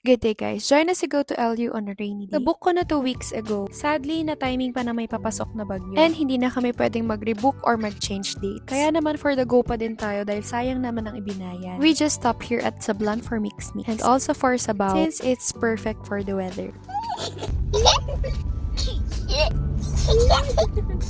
Good day guys, join us to go to Elyu on a rainy day. Nabook ko na 2 weeks ago. Sadly, na timing pa na may papasok na bagyo. And hindi na kami pwedeng mag-rebook or mag-change dates. Kaya naman for the go pa din tayo dahil sayang naman ang ibinayan. We just stop here at Sablan for mixed meat. And also for Sabaw since it's perfect for the weather.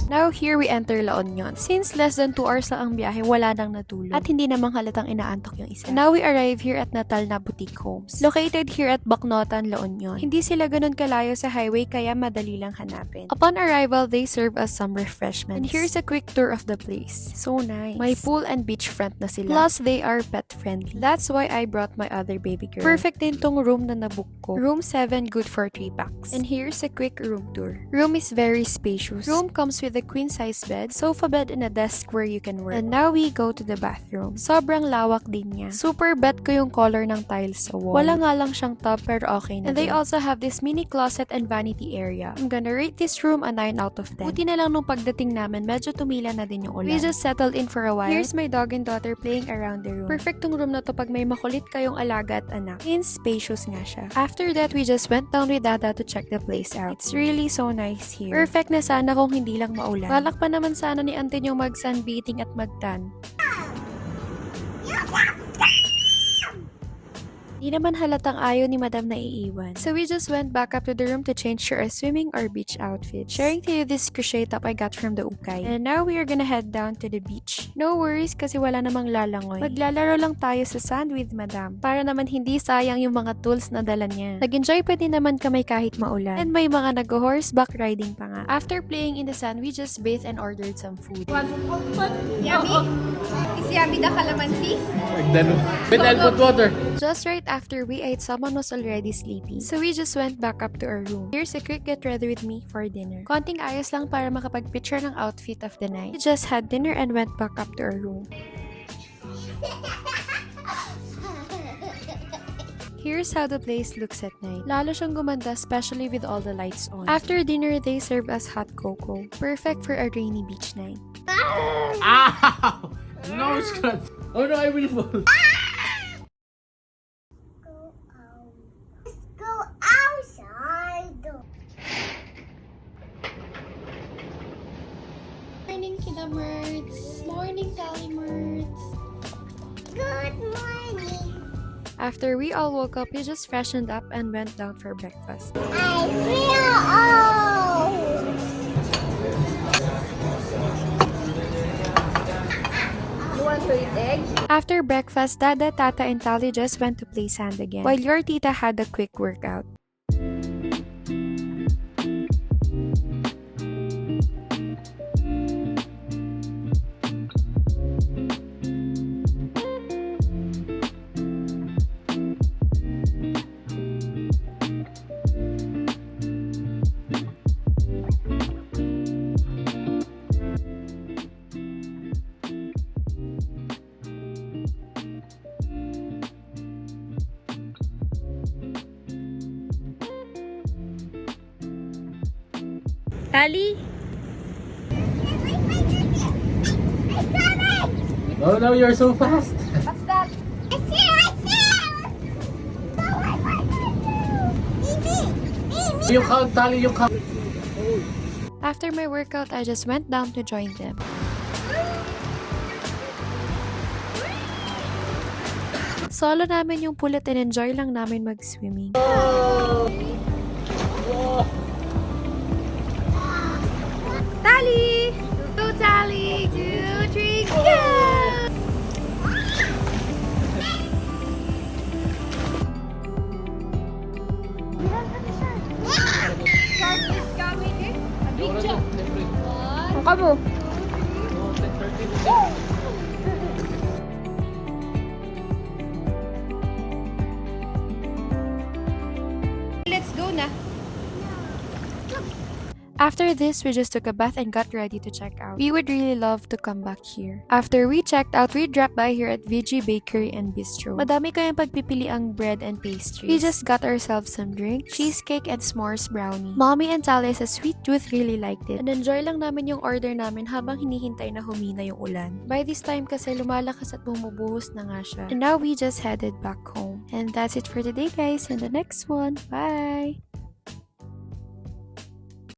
Now here we enter La Union. Since less than 2 hours lang ang biyahe, wala nang natulog. At hindi namang halatang inaantok yung isa. And now we arrive here at Natal na Boutique Homes. Located here at Bacnotan, La Union. Hindi sila ganun kalayo sa highway kaya madali lang hanapin. Upon arrival, they serve us some refreshments. And here's a quick tour of the place. So nice. May pool and beachfront na sila. Plus, they are pet friendly. That's why I brought my other baby girl. Perfect din tong room na nabook ko. Room 7, good for 3 packs. And here's a quick room tour. Room is very spacious. Room comes with a queen-size bed, sofa bed, and a desk where you can work. And now we go to the bathroom. Sobrang lawak din niya. Super bet ko yung color ng tiles sa wall. Wala nga lang siyang tub pero okay na. And they also have this mini closet and vanity area. I'm gonna rate this room a 9 out of 10. Buti na lang nung pagdating namin, medyo tumila na din yung ulan. We just settled in for a while. Here's my dog and daughter playing around the room. Perfect tong room na to pag may makulit kayong alaga at anak. And spacious nga siya. After that, we just went down with Dada to check the place out. It's really so nice here. Perfect na sana kung hindi lang maulan. Balak pa naman sana ni Auntie yung mag-sunbathing at mag-tan. Di naman halatang ayaw ni Madam na iiwan. So we just went back up to the room to change for a swimming or beach outfit. Sharing to you this crochet top I got from the ukay. And now we are gonna head down to the beach. No worries kasi wala namang lalangoy. Maglalaro lang tayo sa sand with Madam. Para naman hindi sayang yung mga tools na dala niya. Nag-enjoy pa din naman kami kahit maulan. And may mga nag-horseback riding pa nga. After playing in the sand, we just bathed and ordered some food. Yummy? Is yummy the calamansi? With elbow water. Just right after we ate, someone was already sleeping. So we just went back up to our room. Here's a quick get ready with me for dinner. Konting ayos lang para makapag-picture ng outfit of the night. We just had dinner and went back up to our room. Here's how the place looks at night. Lalo siyang gumanda, especially with all the lights on. After dinner, they serve us hot cocoa. Perfect for a rainy beach night. Ow! No, Scott. Oh no, I will fall. Morning, Kidamerts. Morning, Talimerts. Good morning. After we all woke up, we just freshened up and went down for breakfast. I feel old. You want to eat egg? After breakfast, Dada, Tata, and Tali just went to play sand again, while your tita had a quick workout. Tali? Oh no, you're so fast. What's that? You count, Tali, you count. After my workout, I just went down to join them. Solo namin yung pool at enjoy lang namin mag-swimming. Tali! Go, Tali! 2, 3, go! Shark is coming eh. A big jump. One. Kamu? Let's go na. After this, we just took a bath and got ready to check out. We would really love to come back here. After we checked out, we dropped by here at VG Bakery and Bistro. Madami kayong pagpipili ang bread and pastries. We just got ourselves some drink, cheesecake, and s'mores brownie. Mommy and Tali as a sweet tooth really liked it. And enjoy lang namin yung order namin habang hinihintay na humina yung ulan. By this time kasi lumalakas at bumubuhos na nga siya. And now we just headed back home. And that's it for today, guys. In the next one, bye!